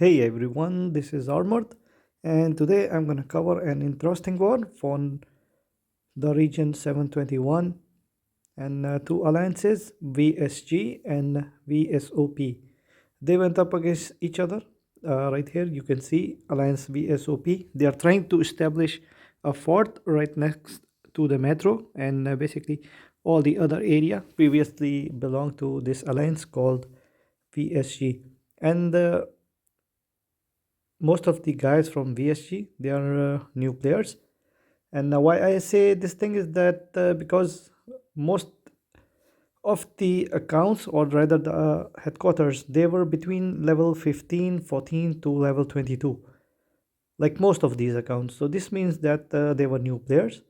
Hey everyone, this is Armored, and today I'm going to cover an interesting one from the region 721 and two alliances VSG and VSOP. They went up against each other. Right here, you can see Alliance VSOP. They are trying to establish a fort right next to the metro, and basically, all the other area previously belonged to this alliance called VSG. And most of the guys from VSG they are new players. And why I say this thing is that because most of the accounts, or rather the headquarters, they were between level 15, 14 to level 22, like most of these accounts. So this means that they were new players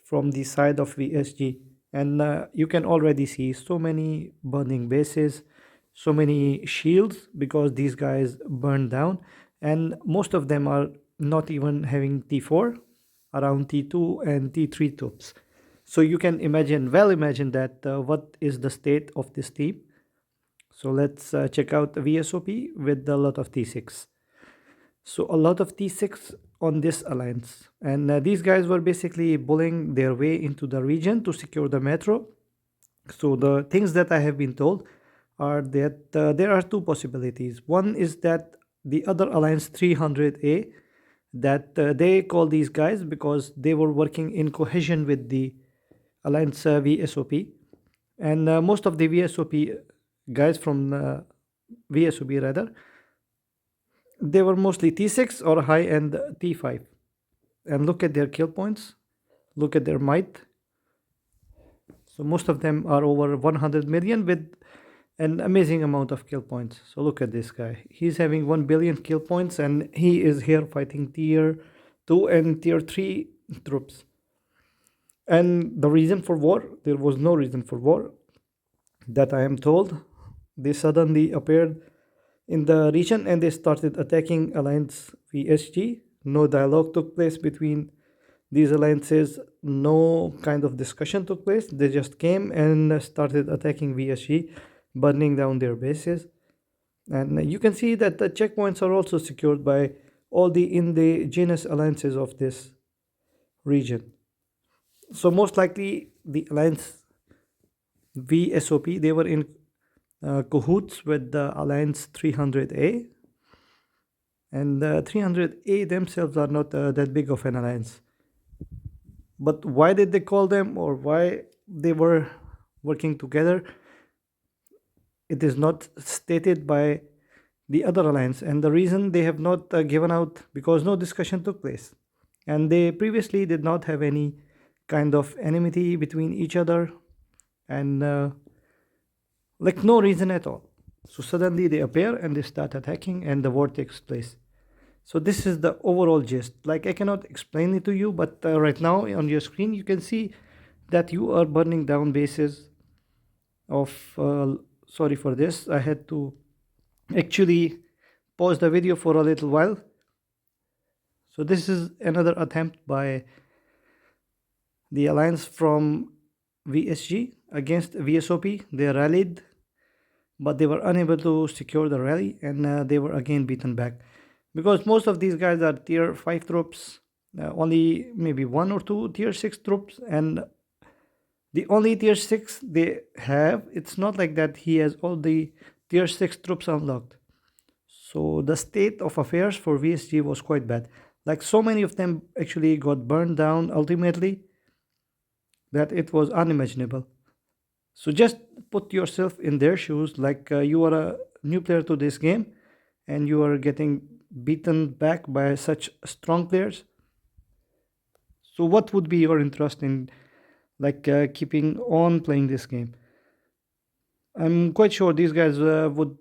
from the side of VSG. And you can already see so many burning bases, so many shields because these guys burned down, and most of them are not even having T4, around T2 and T3 troops. So you can imagine, well imagine that what is the state of this team. So let's check out the VSOP with a lot of T6. So a lot of T6 on this alliance. And these guys were basically bullying their way into the region to secure the metro. So the things that I have been told are that there are two possibilities. One is that the other alliance 300A, that they call these guys because they were working in cohesion with the alliance VSOP. And most of the VSOP guys from VSOP rather, they were mostly T6 or high end T5. And look at their kill points, look at their might. So most of them are over 100 million with an amazing amount of kill points. So look at this guy. He's having 1 billion kill points and he is here fighting tier 2 and tier 3 troops. And the reason for war, there was no reason for war that I am told. They suddenly appeared in the region and they started attacking Alliance VSG. No dialogue took place between these alliances, no kind of discussion took place. They just came and started attacking VSG, burning down their bases. And you can see that the checkpoints are also secured by all the indigenous alliances of this region. So most likely the alliance VSOP, they were in cahoots with the alliance 300A, and the 300A themselves are not that big of an alliance. But why did they call them, or why they were working together? It is not stated by the other alliance, and the reason they have not given out, because no discussion took place, and they previously did not have any kind of enmity between each other, and like no reason at all. So suddenly they appear and they start attacking, and the war takes place. So this is the overall gist. Like I cannot explain it to you, but right now on your screen you can see that you are burning down bases of. Sorry for this. I had to actually pause the video for a little while. So this is another attempt by the alliance from VSG against VSOP. They rallied, but they were unable to secure the rally, and they were again beaten back because most of these guys are tier 5 troops, only maybe one or two tier 6 troops, and the only tier 6 they have, it's not like that he has all the tier 6 troops unlocked. So the state of affairs for VSG was quite bad. Like so many of them actually got burned down ultimately that it was unimaginable. So just put yourself in their shoes, like you are a new player to this game and you are getting beaten back by such strong players. So what would be your interest in like keeping on playing this game? I'm quite sure these guys would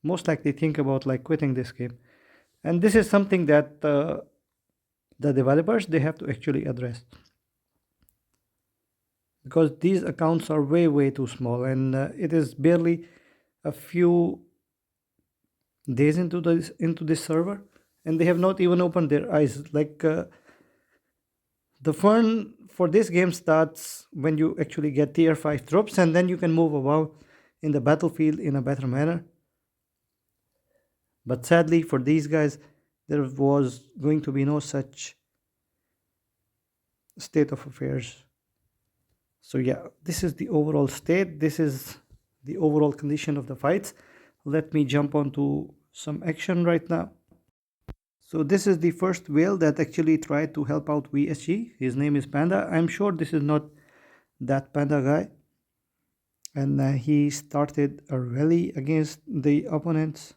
most likely think about like quitting this game. And this is something that the developers they have to actually address, because these accounts are way too small, and it is barely a few days into this server, and they have not even opened their eyes. Like the fun for this game starts when you actually get tier 5 troops, and then you can move about in the battlefield in a better manner. But sadly for these guys, there was going to be no such state of affairs. So yeah, this is the overall state. This is the overall condition of the fights. Let me jump on to some action right now. So this is the first whale that actually tried to help out VSG. His name is Panda. I'm sure this is not that Panda guy. And he started a rally against the opponents.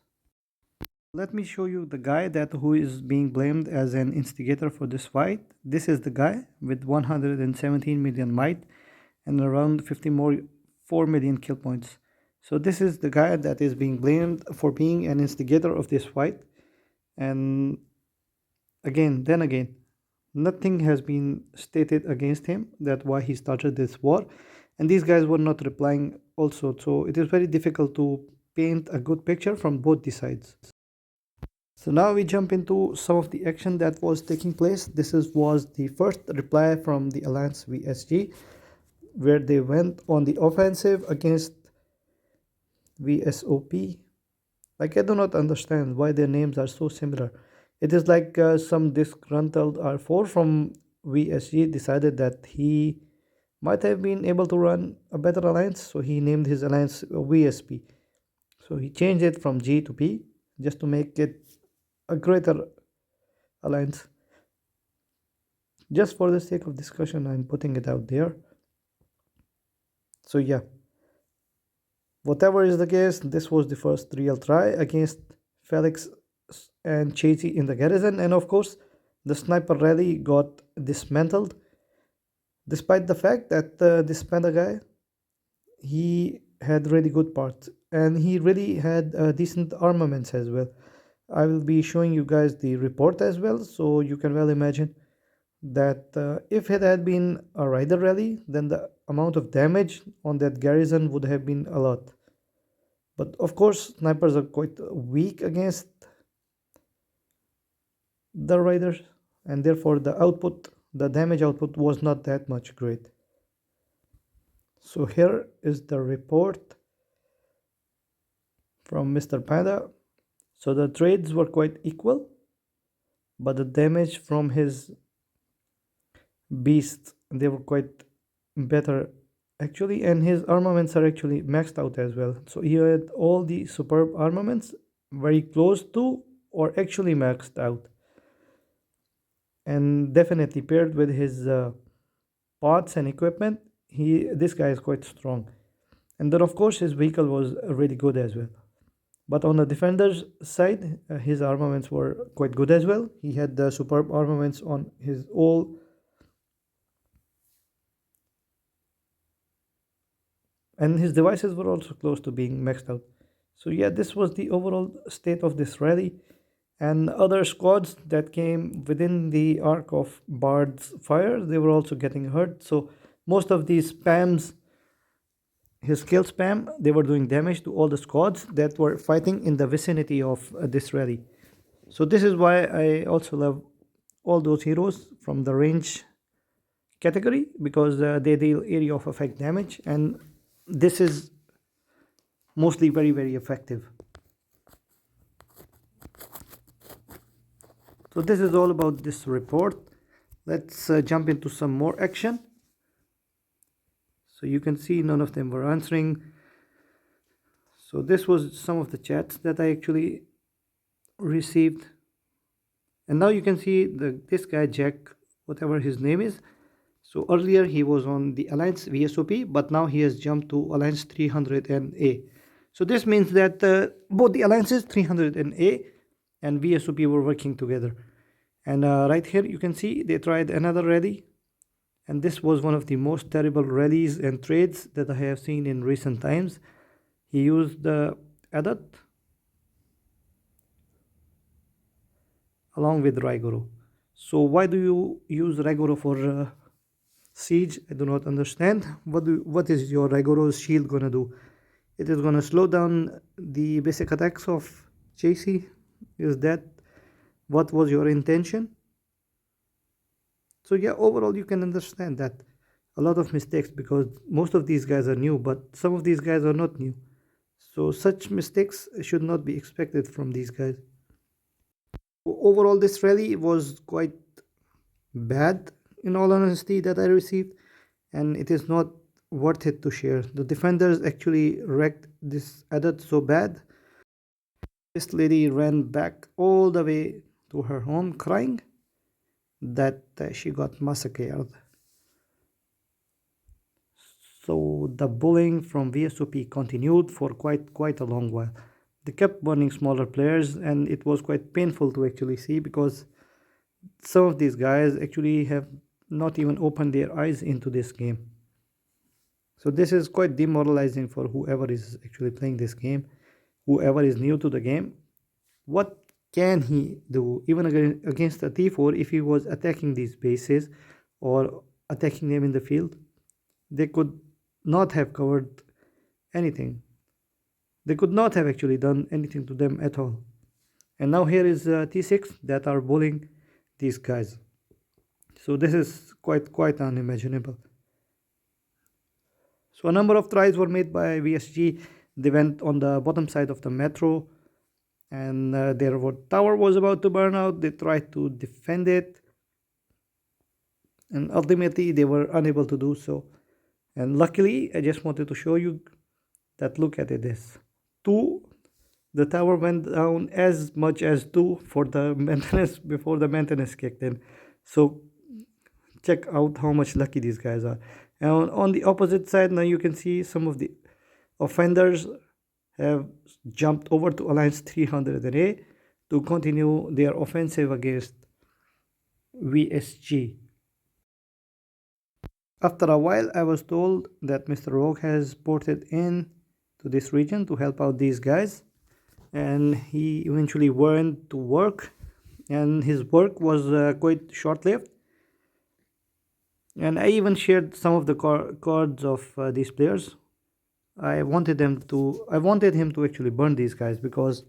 Let me show you the guy that who is being blamed as an instigator for this fight. This is the guy with 117 million might and around 4 million kill points. So this is the guy that is being blamed for being an instigator of this fight. And again, nothing has been stated against him that why he started this war. And these guys were not replying also. So it is very difficult to paint a good picture from both the sides. So now we jump into some of the action that was taking place. Was the first reply from the Alliance VSG, where they went on the offensive against VSOP. Like, I do not understand why their names are so similar. It is like some disgruntled R4 from VSG decided that he might have been able to run a better alliance, so he named his alliance VSP. So he changed it from G to P just to make it a greater alliance. Just for the sake of discussion, I'm putting it out there. So yeah, whatever is the case, this was the first real try against Felix and Chasey in the garrison, and of course the sniper rally got dismantled, despite the fact that this Panda guy, he had really good parts and he really had decent armaments as well. I will be showing you guys the report as well, so you can well imagine that if it had been a rider rally, then the amount of damage on that garrison would have been a lot. But of course, snipers are quite weak against the riders, and therefore the damage output was not that much great. So here is the report from Mr. Panda. So the trades were quite equal, but the damage from his beasts, they were quite better actually, and his armaments are actually maxed out as well. So he had all the superb armaments very close to or actually maxed out, and definitely paired with his parts and equipment, this guy is quite strong. And then of course his vehicle was really good as well. But on the defender's side, his armaments were quite good as well. He had the superb armaments on his all, and his devices were also close to being maxed out. So yeah, this was the overall state of this rally. And other squads that came within the arc of Bard's fire, they were also getting hurt. So most of these spams, his kill spam, they were doing damage to all the squads that were fighting in the vicinity of this rally. So this is why I also love all those heroes from the range category, because they deal area of effect damage, and this is mostly very effective. So this is all about this report. Let's jump into some more action. So you can see none of them were answering. So this was some of the chats that I actually received. And now you can see this guy Jack, whatever his name is. So earlier he was on the Alliance VSOP, but now he has jumped to Alliance 300 and A. So this means that both the Alliances 300 and A and VSOP were working together. And right here you can see they tried another rally, and this was one of the most terrible rallies and trades that I have seen in recent times. He used the Adat along with Raigoro. So why do you use Raigoro for siege? I do not understand. What is your Raigoro's shield gonna do? It is gonna slow down the basic attacks of Chasey? Is that what was your intention? So yeah, overall you can understand that a lot of mistakes, because most of these guys are new, but some of these guys are not new. So such mistakes should not be expected from these guys. Overall, this rally was quite bad, in all honesty, that I received, and it is not worth it to share. The defenders actually wrecked this adult so bad. This lady ran back all the way to her home crying that she got massacred. So the bullying from VSOP continued for quite a long while. They kept burning smaller players, and it was quite painful to actually see, because some of these guys actually have not even opened their eyes into this game. So this is quite demoralizing for whoever is actually playing this game, whoever is new to the game. What can he do even against a T4 if he was attacking these bases or attacking them in the field? They could not have covered anything. They could not have actually done anything to them at all. And now here is T6 that are bullying these guys. So this is quite unimaginable. So a number of tries were made by VSG. They went on the bottom side of the metro, and their tower was about to burn out. They tried to defend it, and ultimately they were unable to do so. And luckily, I just wanted to show you that, look at this. 2, the tower went down as much as 2 for the maintenance before the maintenance kicked in. So check out how much lucky these guys are. And on the opposite side, now you can see some of the offenders have jumped over to Alliance 300A to continue their offensive against VSG. After a while, I was told that Mr. Rogue has ported in to this region to help out these guys, and he eventually went to work, and his work was quite short-lived. And I even shared some of the cards of these players. I wanted him to actually burn these guys, because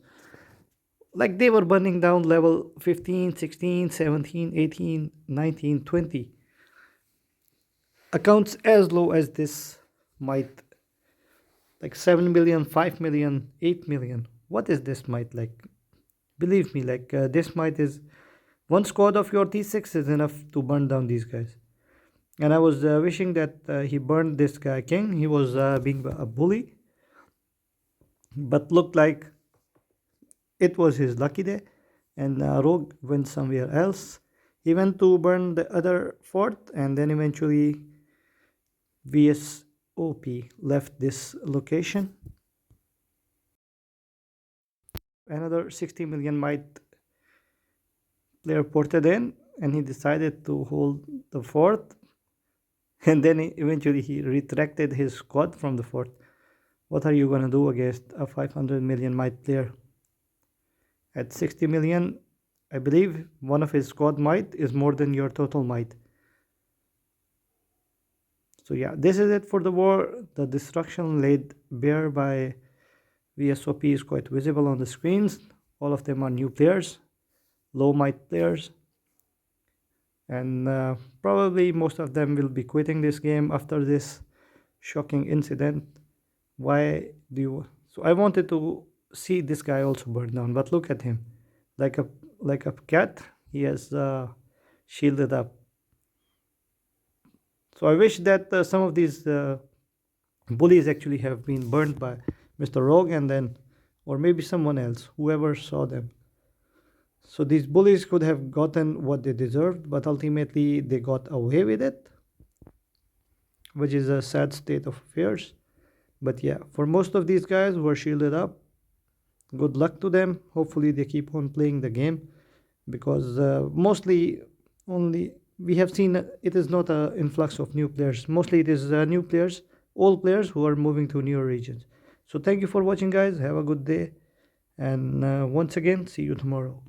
like they were burning down level 15, 16, 17, 18, 19, 20. Accounts as low as this might, like 7 million, 5 million, 8 million. What is this might like? Believe me, like this might is one squad of your T6 is enough to burn down these guys. And I was wishing that he burned this guy king. He was being a bully, but looked like it was his lucky day, and Rogue went somewhere else. He went to burn the other fort, and then eventually VSOP left this location. Another 60 million might player ported in, and he decided to hold the fort, and then eventually he retracted his squad from the fort. What are you going to do against a 500 million might player? At 60 million, I believe one of his squad might is more than your total might. So yeah, this is it for the war. The destruction laid bare by VSOP is quite visible on the screens. All of them are new players, low might players, and probably most of them will be quitting this game after this shocking incident. Why do you? So I wanted to see this guy also burn down, but look at him, like a cat. He has shielded up. So I wish that some of these bullies actually have been burned by Mr. Rogue, and then, or maybe someone else, whoever saw them. So these bullies could have gotten what they deserved, but ultimately they got away with it, which is a sad state of affairs. But yeah, for most of these guys who are shielded up, good luck to them. Hopefully they keep on playing the game, because mostly only we have seen it is not an influx of new players. Mostly it is new players, old players who are moving to newer regions. So thank you for watching, guys. Have a good day, and once again, see you tomorrow.